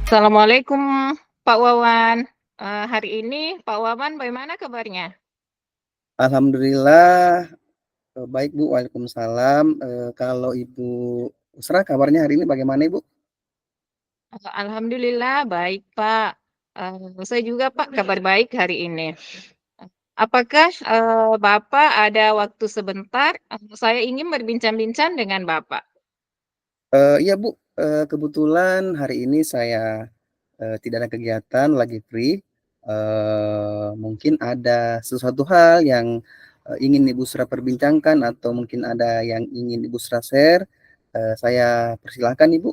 Assalamualaikum Pak Wawan, hari ini Pak Wawan bagaimana kabarnya? Alhamdulillah, baik Bu, waalaikumsalam. Kalau Ibu Usra kabarnya hari ini bagaimana Ibu? Alhamdulillah baik Pak, saya juga Pak kabar baik hari ini. Apakah, Bapak ada waktu sebentar? Saya ingin berbincang-bincang dengan Bapak. Iya Bu, kebetulan hari ini saya, tidak ada kegiatan, lagi free. Mungkin ada sesuatu hal yang, ingin Ibu Usra perbincangkan atau mungkin ada yang ingin Ibu Usra share, saya persilahkan Ibu.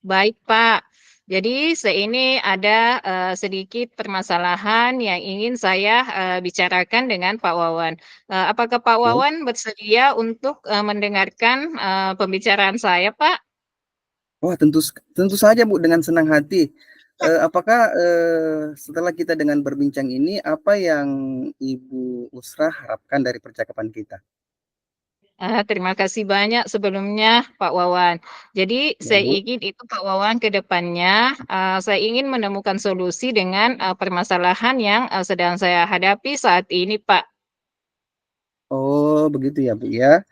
Baik Pak, jadi saya ini ada, sedikit permasalahan yang ingin saya, bicarakan dengan Pak Wawan. Apakah Pak Oke. Wawan bersedia untuk, mendengarkan, pembicaraan saya Pak? Wah, tentu saja, Bu, dengan senang hati. Apakah, setelah kita dengan berbincang ini, apa yang Ibu Usra harapkan dari percakapan kita? Terima kasih banyak sebelumnya Pak Wawan. Jadi Ya, saya Bu. ingin itu Pak Wawan ke depannya, saya ingin menemukan solusi dengan, permasalahan yang, sedang saya hadapi saat ini Pak. Oh, begitu ya, Bu, ya.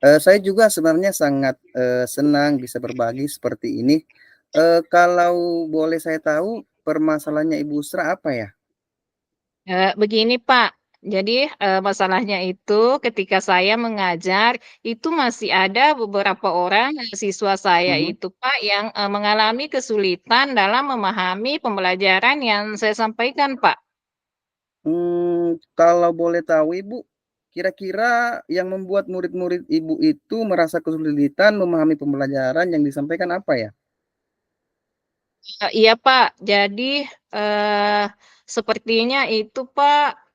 Saya juga sebenarnya sangat, senang bisa berbagi seperti ini. Kalau boleh saya tahu permasalahannya Ibu Usra apa ya? Begini Pak, jadi, masalahnya itu ketika saya mengajar, itu masih ada beberapa orang, siswa saya Mhm. itu Pak yang, mengalami kesulitan dalam memahami pembelajaran yang saya sampaikan Pak. Kalau boleh tahu Ibu, kira-kira yang membuat murid-murid Ibu itu merasa kesulitan memahami pembelajaran yang disampaikan apa ya? Iya Pak, jadi, eee, sepertinya itu Pak,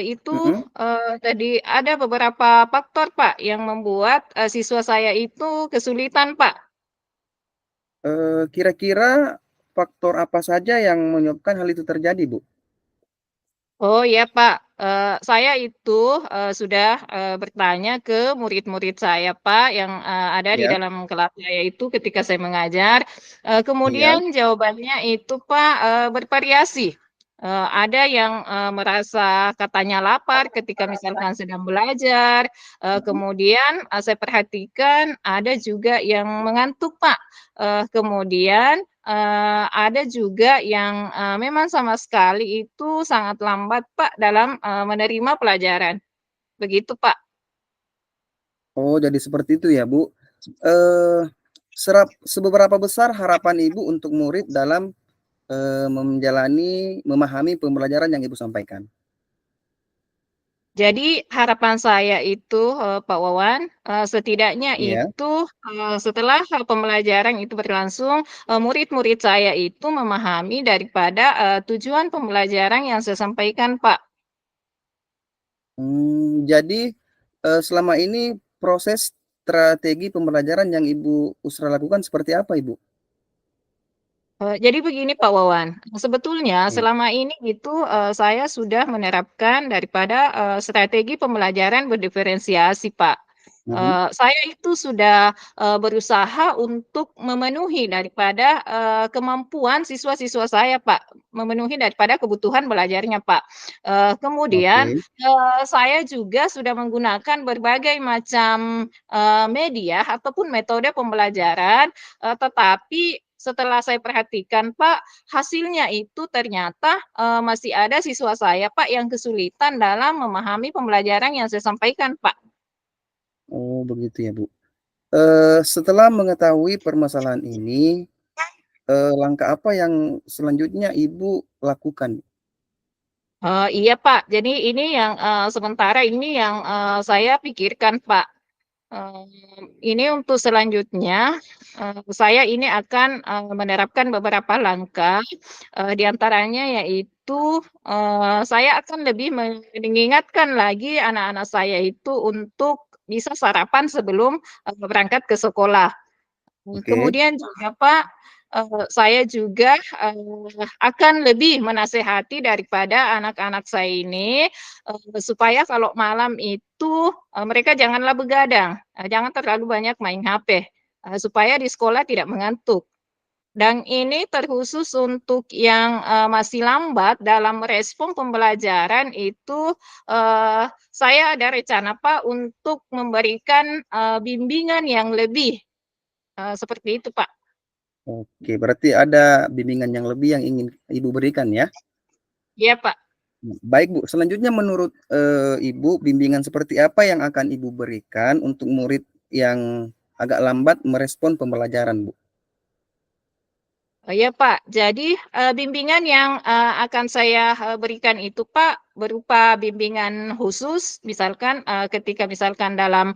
itu, Mhm. tadi ada beberapa faktor Pak yang membuat, siswa saya itu kesulitan Pak. Kira-kira faktor apa saja yang menyebabkan hal itu terjadi, Bu? Oh ya Pak, saya itu, sudah, bertanya ke murid-murid saya Pak yang, ada di Iya dalam kelas saya itu ketika saya mengajar, iya, kemudian jawabannya itu Pak, bervariasi. Ada yang, merasa katanya lapar ketika misalkan sedang belajar, mhm. kemudian, saya perhatikan ada juga yang mengantuk Pak, kemudian ada juga yang, memang sama sekali itu sangat lambat, Pak, dalam, menerima pelajaran, begitu, Pak. Oh, jadi seperti itu ya, Bu. Eee, seberapa besar harapan Ibu untuk murid dalam, memahami pembelajaran yang Ibu sampaikan? Jadi harapan saya itu, Pak Wawan, setidaknya Iya. itu, setelah, pembelajaran itu berlangsung, murid-murid saya itu memahami daripada, tujuan pembelajaran yang saya sampaikan, Pak. Jadi, selama ini proses strategi pembelajaran yang Ibu Usra lakukan seperti apa, Ibu? Jadi begini Pak Wawan, sebetulnya Iya. selama ini itu, saya sudah menerapkan daripada, strategi pembelajaran berdiferensiasi, Pak. Mhm. Saya itu sudah, berusaha untuk memenuhi daripada, kemampuan siswa-siswa saya, Pak, memenuhi daripada kebutuhan belajarnya, Pak. Kemudian, Oke. saya juga sudah menggunakan berbagai macam, media ataupun metode pembelajaran, tetapi setelah saya perhatikan, Pak, hasilnya itu ternyata, masih ada siswa saya, Pak, yang kesulitan dalam memahami pembelajaran yang saya sampaikan, Pak. Oh, begitu ya, Bu. Setelah mengetahui permasalahan ini, langkah apa yang selanjutnya Ibu lakukan? Iya, Pak, jadi ini yang, sementara ini yang, saya pikirkan, Pak. Ini untuk selanjutnya, saya ini akan, menerapkan beberapa langkah, di antaranya yaitu, saya akan lebih mengingatkan lagi anak-anak saya itu untuk bisa sarapan sebelum, berangkat ke sekolah. Oke. Kemudian juga Pak, saya juga, akan lebih menasehati daripada anak-anak saya ini, supaya kalau malam itu, mereka janganlah begadang, jangan terlalu banyak main HP, supaya di sekolah tidak mengantuk. Dan ini terkhusus untuk yang, masih lambat dalam merespon pembelajaran itu, saya ada rencana, Pak, untuk memberikan, bimbingan yang lebih, seperti itu, Pak. Oke, berarti ada bimbingan yang lebih yang ingin Ibu berikan ya? Iya, Pak. Baik Bu, selanjutnya menurut, Ibu, bimbingan seperti apa yang akan Ibu berikan untuk murid yang agak lambat merespon pembelajaran, Bu? Oh, iya, Pak. Jadi, bimbingan yang, akan saya, berikan itu, Pak, berupa bimbingan khusus, misalkan, ketika misalkan dalam,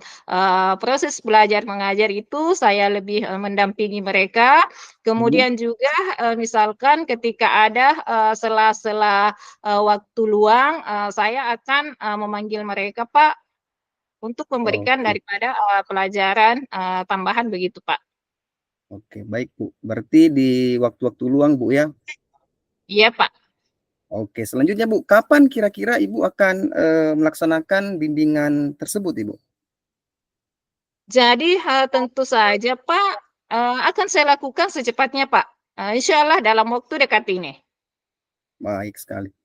proses belajar mengajar itu saya lebih, mendampingi mereka, Mhm. kemudian juga, misalkan ketika ada, sela-sela, waktu luang, saya akan, memanggil mereka, Pak, untuk memberikan Oke daripada, pelajaran, tambahan begitu, Pak. oke, baik Bu. Berarti di waktu-waktu luang, Bu, ya? Iya, Pak. Oke, selanjutnya Bu, kapan kira-kira Ibu akan, melaksanakan bimbingan tersebut, Ibu? Jadi, tentu saja, Pak, akan saya lakukan secepatnya, Pak, insyaallah dalam waktu dekat ini. Baik sekali.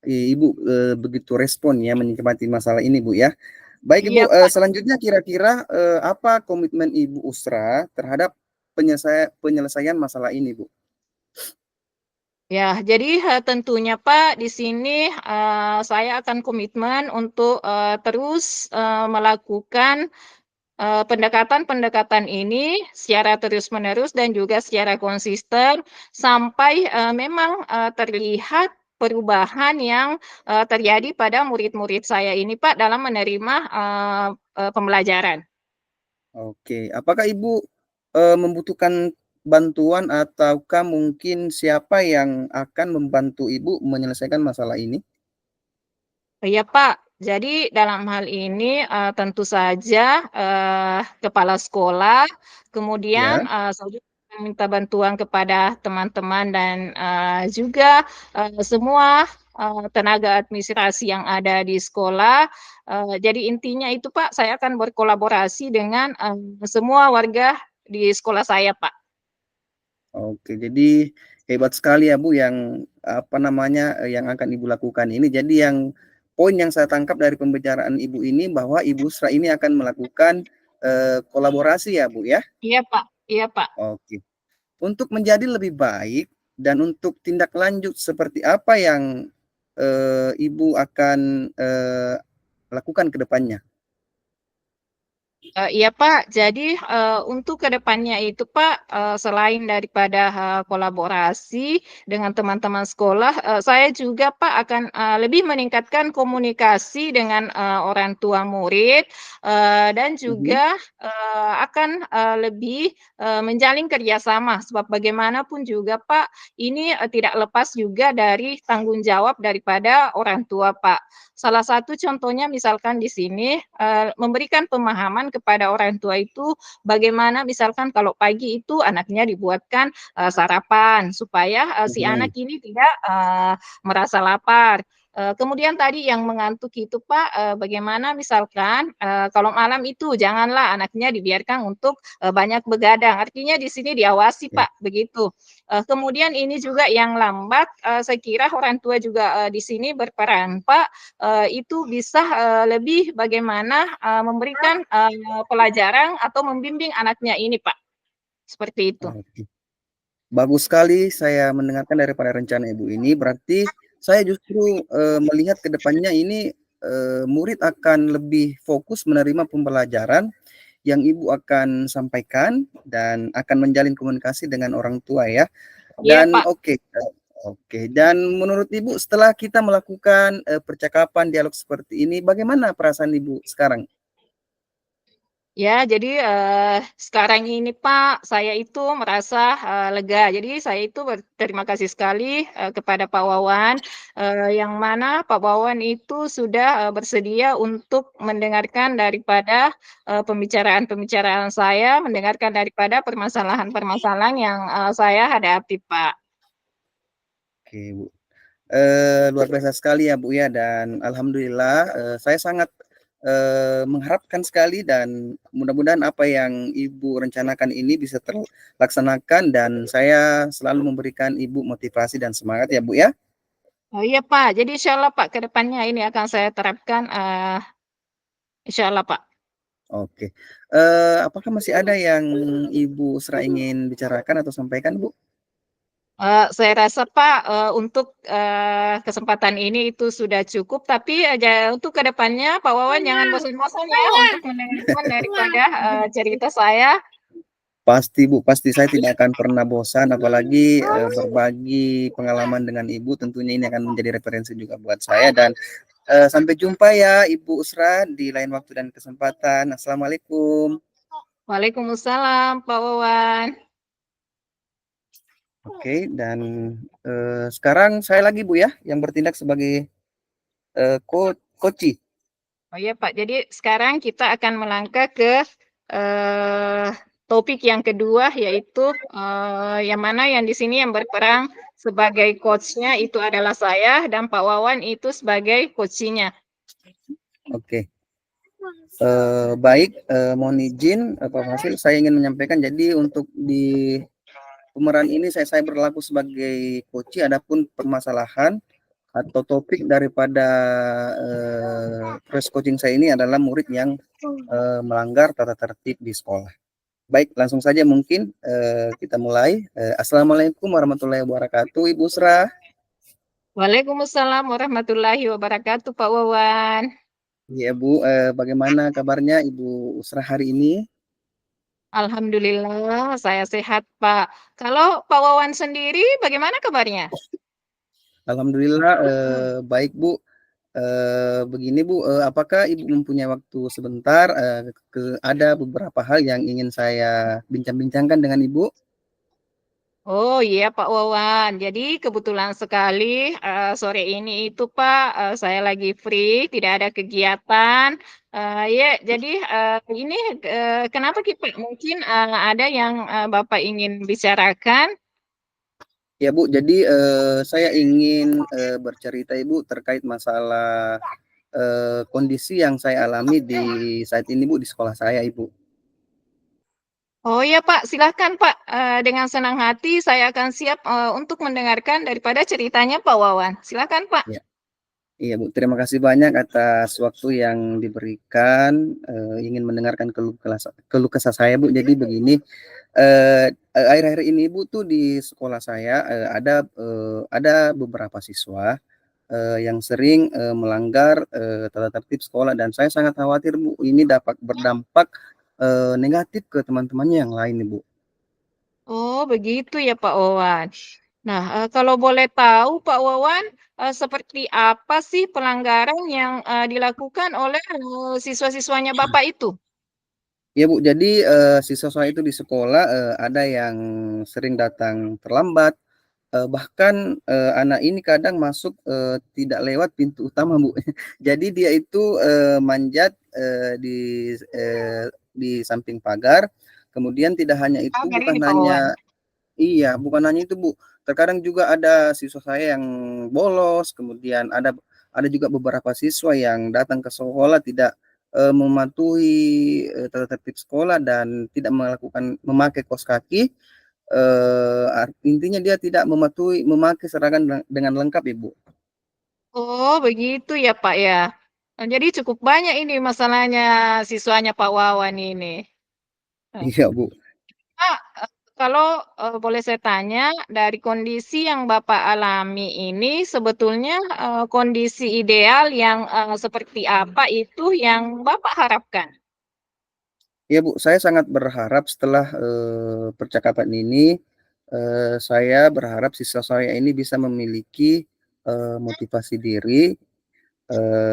Ibu, begitu respon ya menikmati masalah ini, Bu, ya. Baik Iya, Ibu, Pak. selanjutnya kira-kira, apa komitmen Ibu Usra terhadap penyelesaian masalah ini, Bu? Ya, jadi, tentunya, Pak, di sini, saya akan komitmen untuk, terus, melakukan, pendekatan-pendekatan ini secara terus-menerus dan juga secara konsisten sampai, memang, terlihat perubahan yang, terjadi pada murid-murid saya ini, Pak, dalam menerima, pembelajaran. Oke, apakah Ibu, membutuhkan bantuan ataukah mungkin siapa yang akan membantu Ibu menyelesaikan masalah ini? Iya, Pak. Jadi dalam hal ini, tentu saja, kepala sekolah, kemudian, Ya? saya juga meminta bantuan kepada teman-teman dan, juga, semua, tenaga administrasi yang ada di sekolah. Jadi intinya itu, Pak, saya akan berkolaborasi dengan, semua warga di sekolah saya, Pak. Oke, jadi hebat sekali ya Bu yang, apa namanya, yang akan Ibu lakukan ini. Jadi yang poin yang saya tangkap dari pembicaraan Ibu ini bahwa Ibu Usra ini akan melakukan, kolaborasi ya Bu ya? Iya, Pak, iya, Pak. Oke. Untuk menjadi lebih baik dan untuk tindak lanjut seperti apa yang, Ibu akan, lakukan ke depannya? Iya, Pak. Jadi, untuk ke depannya itu, Pak, selain daripada, kolaborasi dengan teman-teman sekolah, saya juga, Pak, akan, lebih meningkatkan komunikasi dengan, orang tua murid, dan Mhm. juga, akan, lebih, menjalin kerjasama. Sebab bagaimanapun juga, Pak, ini, tidak lepas juga dari tanggung jawab daripada orang tua, Pak. Salah satu contohnya misalkan di sini, memberikan pemahaman kepada orang tua itu bagaimana misalkan kalau pagi itu anaknya dibuatkan, sarapan supaya, si anak Mhm. ini tidak, merasa lapar. Kemudian tadi yang mengantuk itu, Pak, bagaimana misalkan, kalau malam itu janganlah anaknya dibiarkan untuk, banyak begadang, artinya di sini diawasi, Oke. Pak, begitu. Kemudian ini juga yang lambat, saya kira orang tua juga, di sini berperan, Pak, itu bisa, lebih bagaimana, memberikan, pelajaran atau membimbing anaknya ini, Pak, seperti itu. Oke. Bagus sekali saya mendengarkan daripada rencana Ibu ini, berarti saya justru, melihat ke depannya ini, murid akan lebih fokus menerima pembelajaran yang Ibu akan sampaikan dan akan menjalin komunikasi dengan orang tua ya. Iya, Dan Pak. oke, dan menurut Ibu setelah kita melakukan, percakapan dialog seperti ini, bagaimana perasaan Ibu sekarang? Ya, jadi, sekarang ini, Pak, saya itu merasa, lega. Jadi saya itu berterima kasih sekali, kepada Pak Wawan, yang mana Pak Wawan itu sudah, bersedia untuk mendengarkan daripada, pembicaraan-pembicaraan saya, mendengarkan daripada permasalahan-permasalahan yang, saya hadapi, Pak. Oke, Bu. Luar biasa sekali ya, Bu, ya, dan alhamdulillah, saya sangat mengharapkan sekali dan mudah-mudahan apa yang Ibu rencanakan ini bisa terlaksanakan dan saya selalu memberikan Ibu motivasi dan semangat ya, Bu, ya. Oh iya Pak, jadi insyaallah Pak ke depannya ini akan saya terapkan, insyaallah Pak. Oke, apakah masih ada yang Ibu Usra ingin bicarakan atau sampaikan, Bu? Saya rasa Pak, untuk, kesempatan ini itu sudah cukup, tapi untuk ke depannya Pak Wawan jangan bosan-bosan ya untuk mendengarkan daripada, cerita saya. Pasti, Bu, pasti saya tidak akan pernah bosan apalagi, berbagi pengalaman dengan Ibu tentunya ini akan menjadi referensi juga buat saya dan, sampai jumpa ya Ibu Usra di lain waktu dan kesempatan. Assalamualaikum. Waalaikumsalam Pak Wawan. Oke dan, sekarang saya lagi, Bu, ya yang bertindak sebagai, koci. Oh iya Pak, jadi sekarang kita akan melangkah ke, eee, topik yang kedua yaitu, yang mana yang di sini yang berperan sebagai coach-nya itu adalah saya dan Pak Wawan itu sebagai coaching-nya. Oke, baik, mohon izin, Pak Fasil saya ingin menyampaikan jadi untuk di pemeran ini saya berlaku sebagai koci adapun permasalahan atau topik daripada, proses coaching saya ini adalah murid yang, melanggar tata tertib di sekolah. Baik, langsung saja mungkin, kita mulai, Assalamualaikum warahmatullahi wabarakatuh, Ibu Usra. Waalaikumsalam warahmatullahi wabarakatuh, Pak Wawan. Iya, Bu, bagaimana kabarnya Ibu Usra hari ini? Alhamdulillah saya sehat, Pak. Kalau Pak Wawan sendiri bagaimana kabarnya? Alhamdulillah, baik, Bu. Begini, Bu, apakah Ibu mempunyai waktu sebentar, ada beberapa hal yang ingin saya bincang-bincangkan dengan Ibu? Oh iya Pak Wawan, jadi kebetulan sekali, sore ini itu Pak, saya lagi free, tidak ada kegiatan, ya jadi, ini, kenapa Pak? Mungkin, ada yang, Bapak ingin bicarakan? Ya, Bu, jadi, saya ingin, bercerita Ibu terkait masalah, kondisi yang saya alami di saat ini, Bu, di sekolah saya, Ibu. Oh iya Pak, silahkan Pak, dengan senang hati saya akan siap, untuk mendengarkan daripada ceritanya Pak Wawan. Silahkan Pak. Ya. Iya, Bu, terima kasih banyak atas waktu yang diberikan, ingin mendengarkan keluh kesah saya, Bu. Jadi begini, akhir-akhir ini, Bu, tuh di sekolah saya, ada beberapa siswa, yang sering, melanggar, tata tertib sekolah dan saya sangat khawatir, Bu, ini dapat berdampak, negatif ke teman-temannya yang lain nih, Bu. Oh begitu ya Pak Wawan. Nah, kalau boleh tahu Pak Wawan, seperti apa sih pelanggaran yang, dilakukan oleh, siswa-siswanya Bapak itu? Ya, Bu, jadi, siswa saya itu di sekolah, ada yang sering datang terlambat, bahkan, anak ini kadang masuk, tidak lewat pintu utama, Bu. Jadi dia itu, manjat, di samping pagar, kemudian tidak hanya Oh itu, ngeri nih Pak Wawan. iya, bukan hanya itu, Bu. Terkadang juga ada siswa saya yang bolos, kemudian ada juga beberapa siswa yang datang ke sekolah tidak, mematuhi, tata tertib sekolah dan tidak memakai kaos kaki, intinya dia tidak memakai seragam dengan lengkap, Ibu. Oh begitu ya Pak ya. Jadi cukup banyak ini masalahnya siswanya Pak Wawan ini. Iya, Bu. Pak, kalau, boleh saya tanya, dari kondisi yang Bapak alami ini sebetulnya, kondisi ideal yang, seperti apa itu yang Bapak harapkan? Iya, Bu, saya sangat berharap setelah, percakapan ini, saya berharap siswa saya ini bisa memiliki, motivasi diri,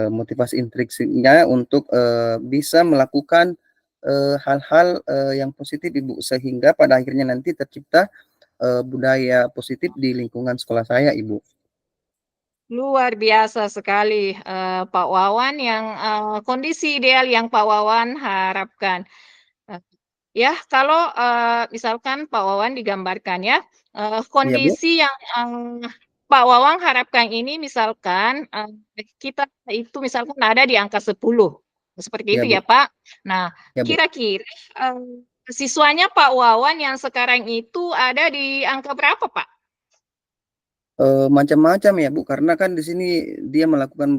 motivasi intrinsiknya untuk, bisa melakukan, hal-hal, yang positif, Ibu, sehingga pada akhirnya nanti tercipta, budaya positif di lingkungan sekolah saya, Ibu. Luar biasa sekali, Pak Wawan yang, kondisi ideal yang Pak Wawan harapkan. Eee, ya kalau, misalkan Pak Wawan digambarkan ya, Iya, Bu. kondisi yang, Pak Wawan harapkan ini misalkan, kita itu misalkan ada di angka 10. seperti Iya, itu ya, Bu. Pak. Nah, Ya, Bu. kira-kira, siswanya Pak Wawan yang sekarang itu ada di angka berapa, Pak? Macam-macam ya, Bu, karena kan di sini dia melakukan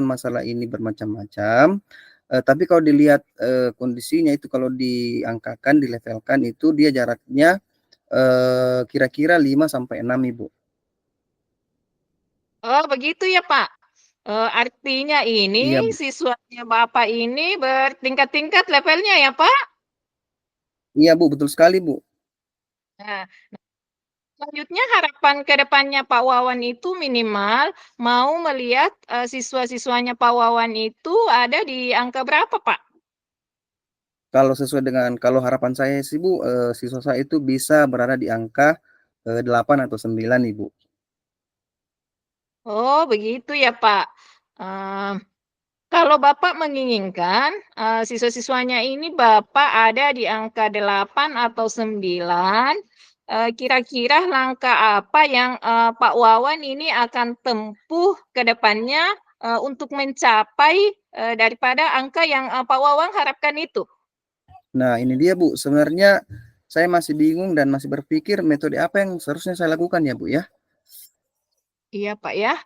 masalah ini bermacam-macam, tapi kalau dilihat, kondisinya itu kalau diangkakan, dilevelkan itu dia jaraknya, kira-kira 5 sampai 6, Ibu. Oh, begitu ya, Pak? Artinya ini Iya, Bu. siswanya Bapak ini bertingkat-tingkat levelnya ya, Pak? Iya, Bu, betul sekali, Bu. Nah, selanjutnya harapan ke depannya Pak Wawan itu minimal mau melihat, siswa-siswanya Pak Wawan itu ada di angka berapa, Pak? Kalau harapan saya sih, Bu, siswa saya itu bisa berada di angka, 8 atau 9, Ibu. Oh, begitu ya, Pak. Eee, Kalau Bapak menginginkan, siswa-siswanya ini Bapak ada di angka 8 atau 9, kira-kira langkah apa yang, Pak Wawan ini akan tempuh ke depannya, untuk mencapai, daripada angka yang, Pak Wawan harapkan itu? Nah, ini dia, Bu, sebenarnya saya masih bingung dan masih berpikir metode apa yang seharusnya saya lakukan ya, Bu, ya? Iya, Pak, ya.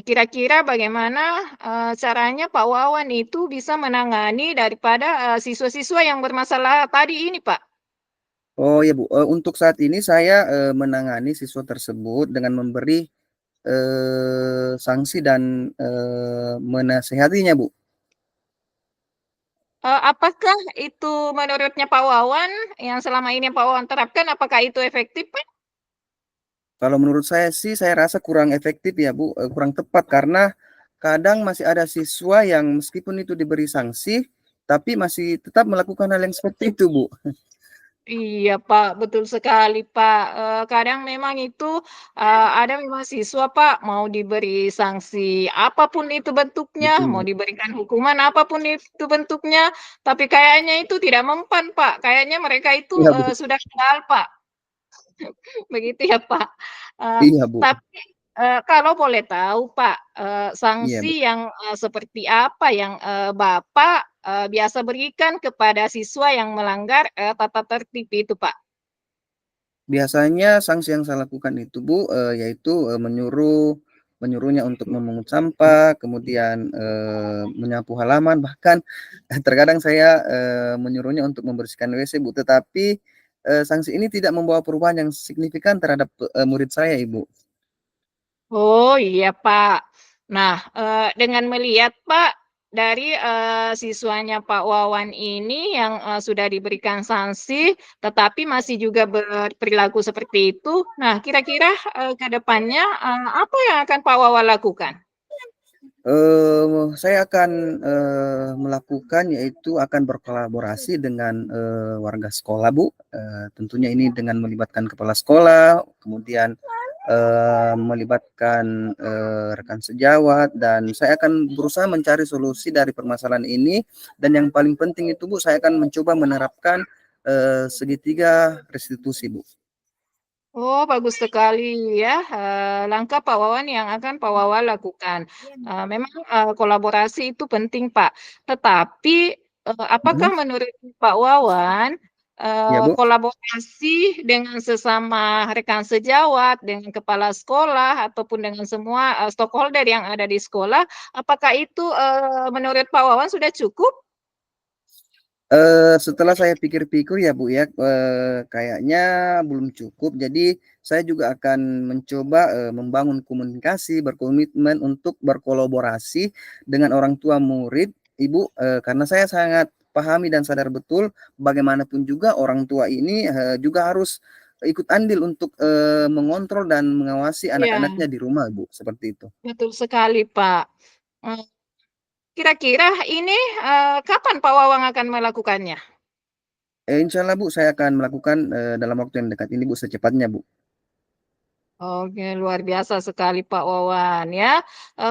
Kira-kira bagaimana, caranya Pak Wawan itu bisa menangani daripada, siswa-siswa yang bermasalah tadi ini, Pak? Oh ya, Bu, untuk saat ini saya, menangani siswa tersebut dengan memberi, sanksi dan, menasehatinya, Bu. Apakah itu menurutnya Pak Wawan, yang selama ini Pak Wawan terapkan, apakah itu efektif, Pak? Kalau menurut saya sih, saya rasa kurang efektif ya, Bu, kurang tepat karena kadang masih ada siswa yang meskipun itu diberi sanksi, tapi masih tetap melakukan hal yang seperti itu, Bu. Iya, Pak, betul sekali, Pak. Kadang memang itu, ada memang siswa, Pak, mau diberi sanksi apapun itu bentuknya, Betul, mau Bu. diberikan hukuman apapun itu bentuknya, tapi kayaknya itu tidak mempan, Pak. Kayaknya mereka itu, Iya, Bu. sudah kenal, Pak. Begitu ya, Pak. Iya, Bu. Tapi, kalau boleh tahu, Pak, Iya, Bu. sanksi yang, seperti apa yang, Bapak, biasa berikan kepada siswa yang melanggar, tata tertib itu, Pak? Biasanya sanksi yang saya lakukan itu, Bu, yaitu, menyuruhnya untuk memungut sampah, kemudian, menyapu halaman, bahkan terkadang saya, menyuruhnya untuk membersihkan WC, Bu. Tetapi, sanksi ini tidak membawa perubahan yang signifikan terhadap, murid saya, Ibu. Oh, iya, Pak. Nah, dengan melihat, Pak, dari, siswanya Pak Wawan ini yang, sudah diberikan sanksi, tetapi masih juga berperilaku seperti itu. Nah, kira-kira, ke depannya, apa yang akan Pak Wawan lakukan? Saya akan, melakukan yaitu akan berkolaborasi dengan, warga sekolah, Bu, tentunya ini dengan melibatkan kepala sekolah, kemudian, melibatkan, rekan sejawat dan saya akan berusaha mencari solusi dari permasalahan ini dan yang paling penting itu, Bu, saya akan mencoba menerapkan, segitiga restitusi, Bu. Oh, bagus sekali ya, langkah Pak Wawan yang akan Pak Wawan lakukan. Memang, kolaborasi itu penting, Pak. Tetapi, apakah Mhm, menurut Pak Wawan, iya, Bu. kolaborasi dengan sesama rekan sejawat, dengan kepala sekolah, ataupun dengan semua, stakeholder yang ada di sekolah, apakah itu, menurut Pak Wawan sudah cukup? Setelah saya pikir-pikir ya, Bu, ya, kayaknya belum cukup. Jadi saya juga akan mencoba, membangun komunikasi, berkomitmen untuk berkolaborasi dengan orang tua murid, Ibu, karena saya sangat pahami dan sadar betul bagaimanapun juga orang tua ini, juga harus ikut andil untuk, mengontrol dan mengawasi Iya, anak-anaknya di rumah, Bu, seperti itu. betul sekali, Pak. Mmm. Kira-kira ini, kapan Pak Wawang akan melakukannya? Insyaallah, Bu, saya akan melakukan, dalam waktu yang dekat ini, Bu, secepatnya, Bu. Oke, luar biasa sekali Pak Wawan ya.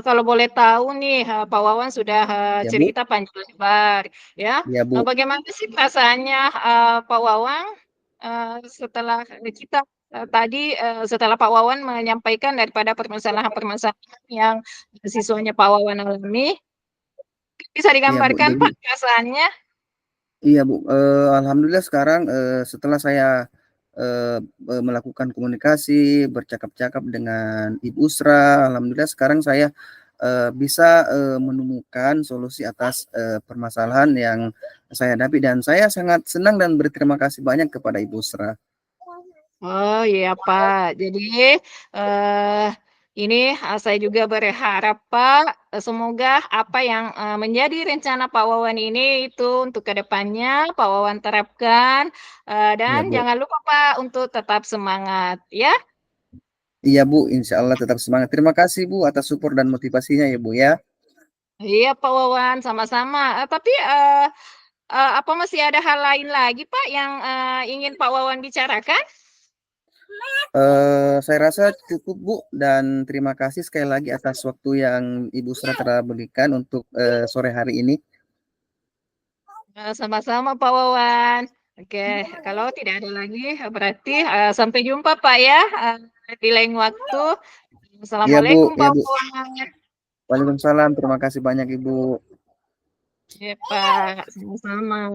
Kalau boleh tahu nih, Pak Wawan sudah, Ya, Bu. cerita panjang lebar ya. Ya, Bu. Bagaimana sih perasaannya, Pak Wawang, setelah kita, tadi, setelah Pak Wawan menyampaikan daripada permasalahan-permasalahan yang siswanya Pak Wawan alami? Bisa Iya, Bu, digambarkan, jadi Pak, perasaannya? iya, Bu, alhamdulillah sekarang, setelah saya, melakukan komunikasi, bercakap-cakap dengan Ibu Usra, alhamdulillah sekarang saya, bisa, menemukan solusi atas, permasalahan yang saya hadapi dan saya sangat senang dan berterima kasih banyak kepada Ibu Usra. Oh, iya, Pak. Jadi, eee, ini, saya juga berharap, Pak, semoga apa yang, menjadi rencana Pak Wawan ini itu untuk ke depannya Pak Wawan terapkan, dan Iya, Bu. jangan lupa, Pak, untuk tetap semangat, ya. Iya, Bu, insya Allah tetap semangat. Terima kasih, Bu, atas support dan motivasinya ya, Bu, ya. Iya, Pak Wawan, sama-sama. Tapi, apa masih ada hal lain lagi, Pak, yang, ingin Pak Wawan bicarakan? Saya rasa cukup, Bu, dan terima kasih sekali lagi atas waktu yang Ibu Sra telah berikan untuk, sore hari ini. Sama-sama Pak Wawan. Oke, kalau tidak ada lagi, berarti, sampai jumpa Pak ya, di lain waktu. Iya, Bu, Assalamualaikum iya, Pak Bu. Wawan. Waalaikumsalam, terima kasih banyak, Ibu. Iya Pak, sama-sama.